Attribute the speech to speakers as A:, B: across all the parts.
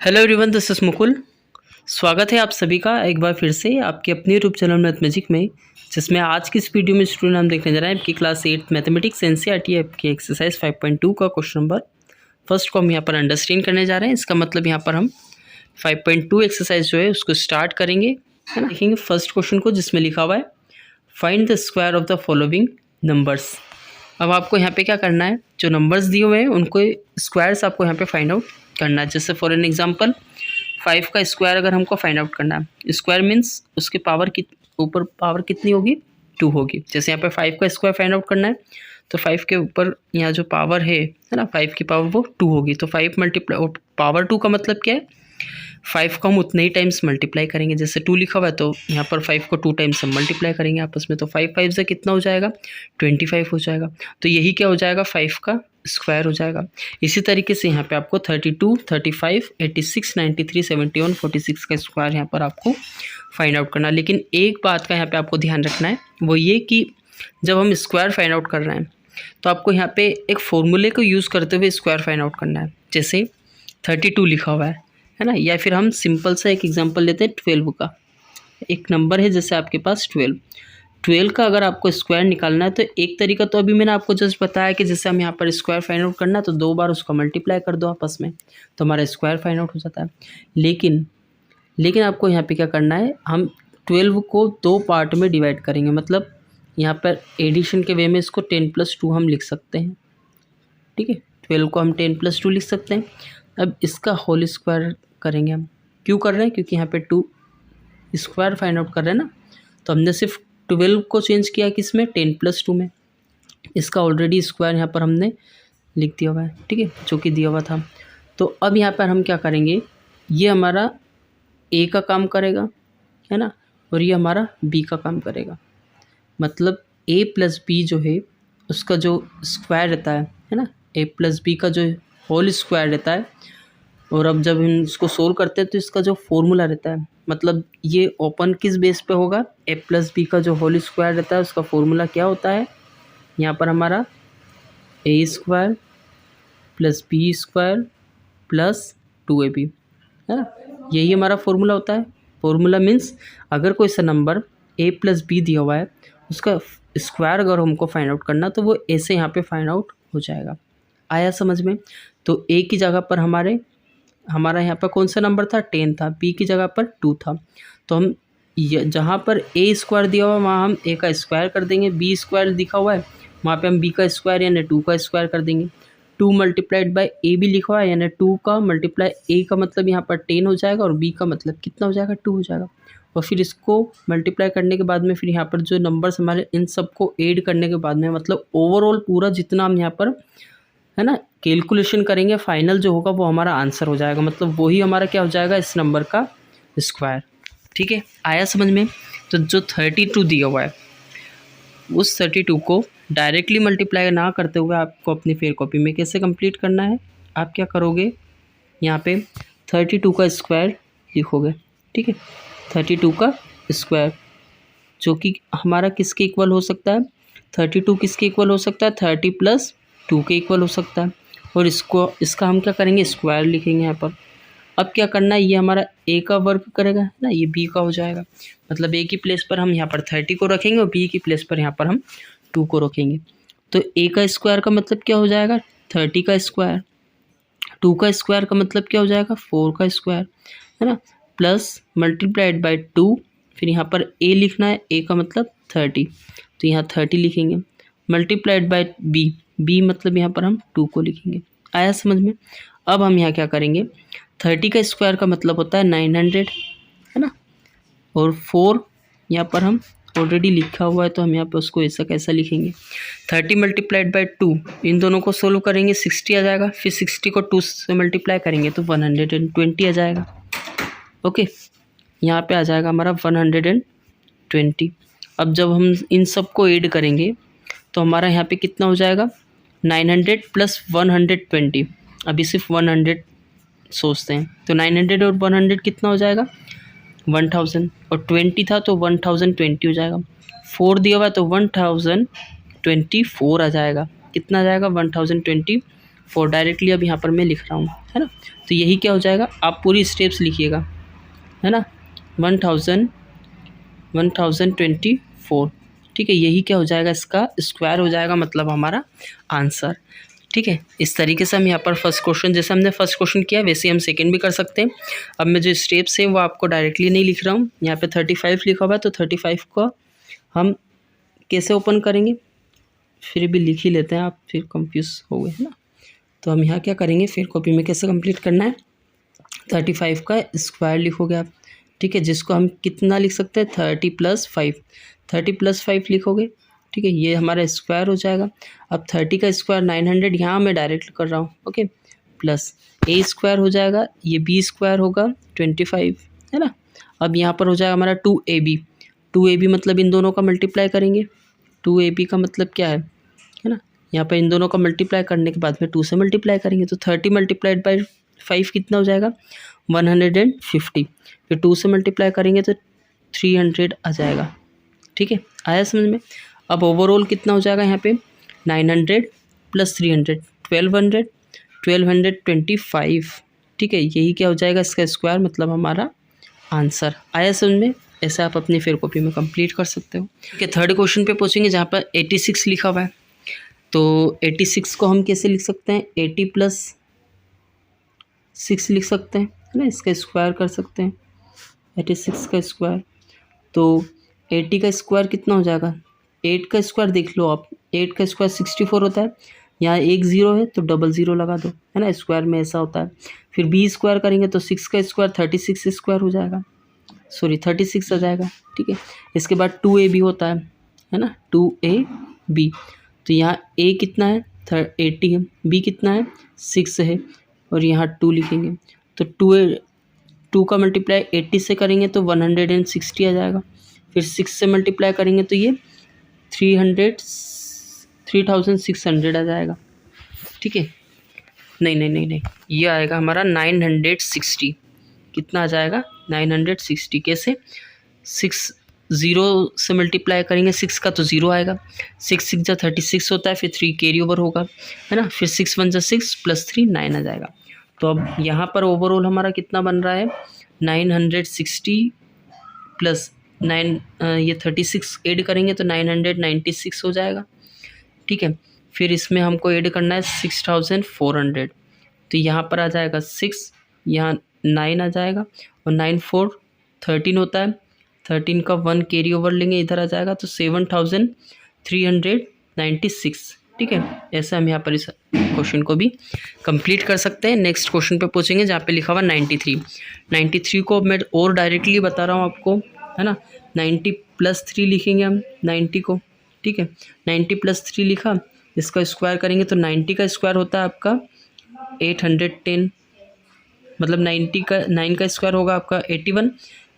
A: Hello everyone, this is Mukul. स्वागत है आप सभी का एक बार फिर से आपके अपने यूट्यूब चैनल मैथ मैजिक में, जिसमें आज की इस वीडियो में स्टूडेंट हम देखने जा रहे हैं आपकी क्लास 8 मैथमेटिक्स एनसीईआरटी आपकी एक्सरसाइज 5.2 का क्वेश्चन नंबर फर्स्ट को हम यहाँ पर अंडरस्टैंड करने जा रहे हैं। इसका मतलब यहाँ पर हम 5.2 एक्सरसाइज जो है उसको स्टार्ट करेंगे, है ना। देखेंगे फर्स्ट क्वेश्चन को, जिसमें लिखा हुआ है find the square of the following numbers. अब आपको यहाँ पे क्या करना है, जो नंबर्स दिए हुए हैं उनको स्क्वायर्स आपको यहाँ पे फाइंड आउट करना है। जैसे फॉर एन एग्जांपल 5 का स्क्वायर अगर हमको फाइंड आउट करना है, स्क्वायर मीन्स उसके पावर की ऊपर पावर कितनी होगी, 2 होगी। जैसे यहाँ पे 5 का स्क्वायर फाइंड आउट करना है तो 5 के ऊपर यहाँ जो पावर है ना, 5 की पावर वो 2 होगी। तो 5 मल्टीप्लाई पावर 2 का मतलब क्या है, 5 को हम उतने ही टाइम्स मल्टीप्लाई करेंगे। जैसे 2 लिखा हुआ है तो यहाँ पर 5 को 2 टाइम्स हम मल्टीप्लाई करेंगे आपस में, तो 5 से कितना हो जाएगा, 25 हो जाएगा। तो यही क्या हो जाएगा, 5 का स्क्वायर हो जाएगा। इसी तरीके से यहाँ पे आपको 32, 35, 86, 93, 71, 46 का स्क्वायर यहाँ पर आपको फाइंड आउट करना है। लेकिन एक बात का यहाँ पे आपको ध्यान रखना है, वो ये कि जब हम स्क्वायर फाइंड आउट कर रहे हैं तो आपको यहाँ पे एक फॉर्मूले को यूज़ करते हुए स्क्वायर फाइंड आउट करना है। जैसे 32 लिखा हुआ है ना, या फिर हम सिंपल सा एक एग्जांपल लेते हैं 12 का। एक नंबर है जैसे आपके पास 12 का अगर आपको स्क्वायर निकालना है तो एक तरीका तो अभी मैंने आपको जस्ट बताया कि जैसे हम यहाँ पर स्क्वायर फाइंड आउट करना है तो 2 बार उसको मल्टीप्लाई कर दो आपस में, तो हमारा स्क्वायर फाइंड आउट हो जाता है। लेकिन आपको यहाँ पे क्या करना है, हम 12 को 2 पार्ट में डिवाइड करेंगे। मतलब यहाँ पर एडिशन के वे में इसको 10+2 हम लिख सकते हैं, ठीक है। 12 को हम 10+2 लिख सकते हैं। अब इसका होल स्क्वायर करेंगे हम। क्यों कर रहे हैं, क्योंकि यहाँ पे 2 स्क्वायर फाइंड आउट कर रहे हैं ना, तो हमने सिर्फ 12 को चेंज किया किसमें, 10+2 में। इसका ऑलरेडी स्क्वायर यहाँ पर हमने लिख दिया हुआ है, ठीक है, जो कि दिया हुआ था। तो अब यहाँ पर हम क्या करेंगे, ये हमारा ए का काम करेगा, है ना, और ये हमारा बी का काम करेगा। मतलब a + b जो है उसका जो स्क्वायर रहता है ना, a + b का जो होल स्क्वायर रहता है। और अब जब हम इसको सोल्व करते हैं तो इसका जो फॉर्मूला रहता है, मतलब ये ओपन किस बेस पे होगा, a + b का जो होल स्क्वायर रहता है उसका फॉर्मूला क्या होता है, यहाँ पर हमारा a² + b² + 2ab, है ना, यही हमारा फॉर्मूला होता है। फॉर्मूला मीन्स अगर कोई सा नंबर a + b दिया हुआ है, उसका स्क्वायर अगर हमको फाइंड आउट करना तो वो ऐसे यहाँ पे फाइंड आउट हो जाएगा। आया समझ में। तो a की जगह पर हमारा यहाँ पर कौन सा नंबर था, 10 था। b की जगह पर 2 था। तो हम जहाँ पर a² दिया हुआ है वहाँ हम a का स्क्वायर कर देंगे। b² लिखा हुआ है वहाँ पे हम b का स्क्वायर यानी 2 का स्क्वायर कर देंगे। 2 × a भी लिखा हुआ है यानी 2 का मल्टीप्लाई a का मतलब यहाँ पर 10 हो जाएगा, और b का मतलब कितना हो जाएगा, 2 हो जाएगा। और फिर इसको मल्टीप्लाई करने के बाद में फिर यहाँ पर जो नंबर्स हमारे इन सबको ऐड करने के बाद में, मतलब ओवरऑल पूरा जितना हम यहाँ पर, है ना, कैलकुलेशन करेंगे, फाइनल जो होगा वो हमारा आंसर हो जाएगा। मतलब वही हमारा क्या हो जाएगा, इस नंबर का स्क्वायर। ठीक है, आया समझ में। तो जो 32 दिया हुआ है उस 32 को डायरेक्टली मल्टीप्लाई ना करते हुए आपको अपनी फेयर कॉपी में कैसे कंप्लीट करना है, आप क्या करोगे, यहाँ पे 32 का स्क्वायर लिखोगे, ठीक है। 32 का स्क्वायर जो कि हमारा किसके इक्वल हो सकता है, 32 किसके इक्वल हो सकता है, 30 + 2 के इक्वल हो सकता है। और इसका हम क्या करेंगे, स्क्वायर लिखेंगे यहाँ पर। अब क्या करना है, ये हमारा a का वर्ग करेगा, है ना, ये b का हो जाएगा। मतलब a की प्लेस पर हम यहाँ पर 30 को रखेंगे और b की प्लेस पर यहाँ पर हम 2 को रखेंगे। तो a का स्क्वायर का मतलब क्या हो जाएगा, 30 का स्क्वायर। 2 का स्क्वायर का मतलब क्या हो जाएगा, 4 का स्क्वायर, है ना, प्लस मल्टीप्लाइड बाय 2। फिर यहाँ पर a लिखना है, a का मतलब 30, तो यहाँ 30 लिखेंगे, मल्टीप्लाइड बाय b मतलब यहाँ पर हम 2 को लिखेंगे। आया समझ में। अब हम यहाँ क्या करेंगे, 30 का स्क्वायर का मतलब होता है 900, है ना, और 4 यहाँ पर हम ऑलरेडी लिखा हुआ है तो हम यहाँ पर उसको ऐसा कैसा लिखेंगे, 30 मल्टीप्लाइड बाय 2, इन दोनों को सोल्व करेंगे 60 आ जाएगा। फिर 60 को 2 से मल्टीप्लाई करेंगे तो 120 आ जाएगा। ओके, यहाँ पे आ जाएगा हमारा 120। अब जब हम इन सब को ऐड करेंगे तो हमारा यहाँ पे कितना हो जाएगा, 900 + 120। अभी सिर्फ 100 सोचते हैं तो 900 और 100 कितना हो जाएगा, 1000, और 20 था तो 1020 हो जाएगा। 4 दिया हुआ तो 1024 आ जाएगा। कितना आ जाएगा, 1024। 4 डायरेक्टली अब यहाँ पर मैं लिख रहा हूँ, है ना। तो यही क्या हो जाएगा, आप पूरी स्टेप्स लिखिएगा, है ना। 1024, ठीक है। यही क्या हो जाएगा, इसका स्क्वायर हो जाएगा, मतलब हमारा आंसर, ठीक है। इस तरीके से हम यहाँ पर फर्स्ट क्वेश्चन, जैसे हमने फर्स्ट क्वेश्चन किया वैसे हम सेकंड भी कर सकते हैं। अब मैं जो स्टेप्स हैं वो आपको डायरेक्टली नहीं लिख रहा हूँ, यहाँ पे 35 लिखा हुआ है, तो 35 को हम कैसे ओपन करेंगे, फिर भी लिख ही लेते हैं, आप फिर कंफ्यूज हो गए, है ना। तो हम यहाँ क्या करेंगे, फिर कॉपी में कैसे कंप्लीट करना है, 35 का स्क्वायर लिखोगे आप, ठीक है, जिसको हम कितना लिख सकते हैं, 30+5 लिखोगे, ठीक है, ये हमारा स्क्वायर हो जाएगा। अब 30 का स्क्वायर 900 यहाँ मैं डायरेक्ट कर रहा हूँ, ओके, प्लस ए स्क्वायर हो जाएगा, ये बी स्क्वायर होगा 25, है ना। अब यहाँ पर हो जाएगा हमारा 2ab मतलब इन दोनों का मल्टीप्लाई करेंगे, 2ab का मतलब क्या है ना, यहाँ पर इन दोनों का मल्टीप्लाई करने के बाद में 2 से मल्टीप्लाई करेंगे, तो 30 × 5 कितना हो जाएगा, 150, फिर 2 से मल्टीप्लाई करेंगे तो 300 आ जाएगा, ठीक है, आया समझ में। अब ओवरऑल कितना हो जाएगा यहाँ पे, 900 + 300 1225, ठीक है, यही क्या हो जाएगा, इसका स्क्वायर, मतलब हमारा आंसर। आया समझ में। ऐसे आप अपनी फिर कॉपी में कंप्लीट कर सकते हो, ठीक है। थर्ड क्वेश्चन पे पहुँचेंगे जहाँ पर 86 लिखा हुआ है, तो 86 को हम कैसे लिख सकते हैं, 80 + 6 लिख सकते हैं, है ना, इसका स्क्वायर कर सकते हैं, 86 का स्क्वायर, तो 80 का स्क्वायर कितना हो जाएगा, 8 का स्क्वायर देख लो आप, 8 का स्क्वायर 64 होता है, यहाँ एक ज़ीरो है तो डबल ज़ीरो लगा दो, है ना, स्क्वायर में ऐसा होता है। फिर बी स्क्वायर करेंगे तो 6 का स्क्वायर 36 स्क्वायर हो जाएगा, सॉरी 36 आ जाएगा, ठीक है। इसके बाद 2ab होता है ना, 2ab, तो यहाँ a कितना है, 80 है, b कितना है, 6 है, और यहाँ 2 लिखेंगे, तो 2 का मल्टीप्लाई 80 से करेंगे तो 160 आ जाएगा, फिर 6 से मल्टीप्लाई करेंगे तो ये 3600 आ जाएगा, ठीक है। नहीं, ये आएगा हमारा 960, कितना आ जाएगा, 960, कैसे, 6 0 से मल्टीप्लाई करेंगे, 6 का तो 0 आएगा, 6 6 जा 36 होता है, फिर 3 कैरी ओवर होगा, है ना, फिर 6 1 जा 6 + 3 9 आ जाएगा। तो अब यहाँ पर ओवरऑल हमारा कितना बन रहा है, 960 + 9, ये 36 ऐड करेंगे तो 996 हो जाएगा, ठीक है। फिर इसमें हमको ऐड करना है 6400, तो यहाँ पर आ जाएगा 6, यहाँ 9 आ जाएगा, और 9 4 13 होता है, 13 का 1 कैरी ओवर लेंगे, इधर आ जाएगा, तो 7396, ठीक है। ऐसे हम यहाँ पर इस क्वेश्चन को भी कंप्लीट कर सकते हैं। नेक्स्ट क्वेश्चन पे पूछेंगे जहाँ पे लिखा हुआ 93 को मैं और डायरेक्टली बता रहा हूँ आपको, है ना, 90 + 3 लिखेंगे हम 90 को, ठीक है, 90 + 3 लिखा, इसका स्क्वायर करेंगे तो 90 का स्क्वायर होता है आपका 810, मतलब 9 का स्क्वायर होगा आपका 81,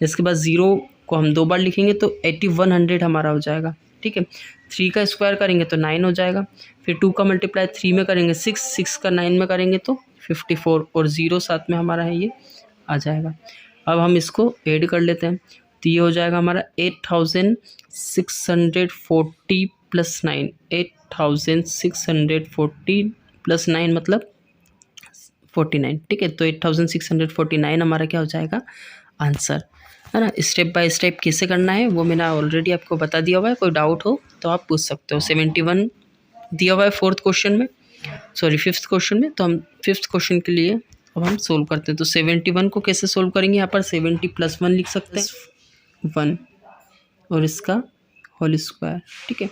A: इसके बाद 0 को हम 2 बार लिखेंगे तो 8100 हमारा हो जाएगा, ठीक है। 3 का स्क्वायर करेंगे तो 9 हो जाएगा, फिर 2 का मल्टीप्लाई 3 में करेंगे 6 का 9 में करेंगे तो 54, और 0 साथ में हमारा है, ये आ जाएगा। अब हम इसको ऐड कर लेते हैं, तो ये हो जाएगा हमारा 8640 + 9, 8640 + 9 मतलब 49, ठीक है। तो 8649 हमारा क्या हो जाएगा, आंसर, है ना। स्टेप बाय स्टेप कैसे करना है वो मैंने ऑलरेडी आपको बता दिया हुआ है, कोई डाउट हो तो आप पूछ सकते हो। 71 दिया हुआ है फिफ्थ क्वेश्चन में, तो हम फिफ्थ क्वेश्चन के लिए अब हम सोल्व करते हैं। तो 71 को कैसे सोल्व करेंगे, यहाँ पर 70 + 1 लिख सकते हैं, 1 और इसका होल स्क्वायर, ठीक है।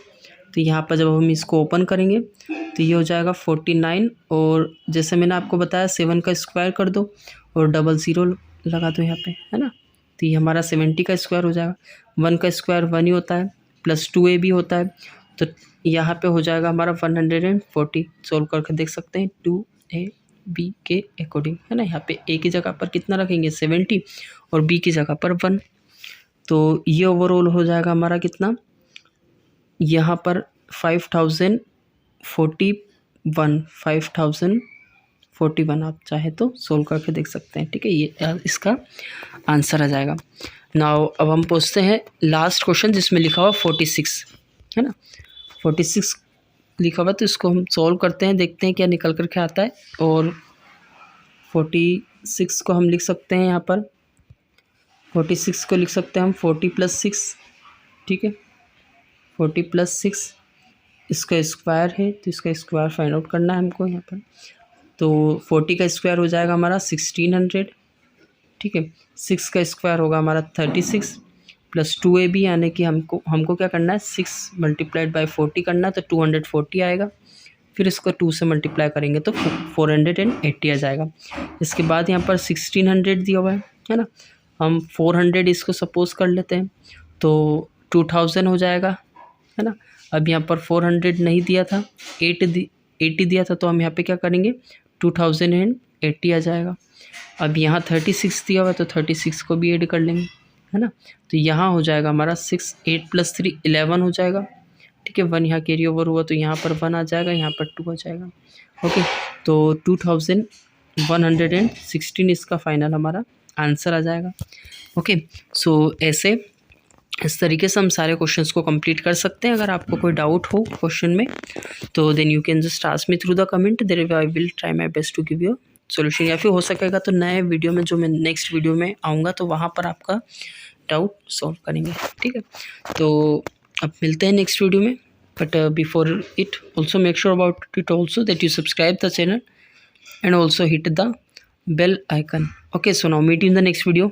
A: तो यहाँ पर जब हम इसको ओपन करेंगे तो ये हो जाएगा 49, और जैसे मैंने आपको बताया 7 का स्क्वायर कर दो और 00 लगा दो यहाँ पे, है ना। तो ये हमारा 70 का स्क्वायर हो जाएगा, 1 का स्क्वायर 1 ही होता है, प्लस 2ab होता है, तो यहाँ पे हो जाएगा हमारा 140। सोल्व करके देख सकते हैं 2ab के अकॉर्डिंग, है ना। यहाँ पे a की जगह पर कितना रखेंगे 70 और b की जगह पर 1, तो ये ओवरऑल हो जाएगा हमारा कितना, यहाँ पर 5041 आप चाहे तो सोल्व करके देख सकते हैं, ठीक है। ये इसका आंसर आ जाएगा। नाउ अब हम पूछते हैं लास्ट क्वेश्चन जिसमें लिखा हुआ 46, है ना। 46 लिखा हुआ, तो इसको हम सॉल्व करते हैं, देखते हैं क्या निकल कर के आता है। और 46 को हम लिख सकते हैं यहाँ पर, 46 को लिख सकते हैं हम 40 + 6, ठीक है। 40 + 6 इसका स्क्वायर है, तो इसका स्क्वायर फाइंड आउट करना है हमको यहाँ पर। तो 40 का स्क्वायर हो जाएगा हमारा 1600, ठीक है। 6 का स्क्वायर होगा हमारा 36 + 2ab, यानी कि हमको क्या करना है, 6 × 40 करना है, तो 240 आएगा। फिर इसको 2 से मल्टीप्लाई करेंगे तो 480 आ जाएगा। इसके बाद यहाँ पर 1600 दिया हुआ है ना, हम 400 इसको सपोज़ कर लेते हैं, तो 2000 हो जाएगा, है ना। अब यहाँ पर 400 नहीं दिया था, 80 दिया था, तो हम यहाँ पे क्या करेंगे, 2080 आ जाएगा। अब यहाँ 36 दिया हुआ है, तो 36 को भी ऐड कर लेंगे, है ना। तो यहाँ हो जाएगा हमारा 6, 8 + 3 11 हो जाएगा, ठीक है। 1 यहाँ कैरी ओवर हुआ, तो यहाँ पर 1 आ जाएगा, यहाँ पर 2 आ जाएगा, ओके। तो 2116 इसका फाइनल हमारा आंसर आ जाएगा, ओके। सो ऐसे इस तरीके से हम सारे क्वेश्चंस को कंप्लीट कर सकते हैं। अगर आपको कोई डाउट हो क्वेश्चन में, तो then you can just ask me through the comment, there I will try my best to give you solution. या फिर हो सकेगा तो नए वीडियो में, जो मैं नेक्स्ट वीडियो में आऊँगा, तो वहाँ पर आपका डाउट सॉल्व करेंगे, ठीक है। तो अब मिलते हैं नेक्स्ट वीडियो में, but before it also make sure about it also that you subscribe the channel and also hit the bell icon, okay। So now meet you in the next video.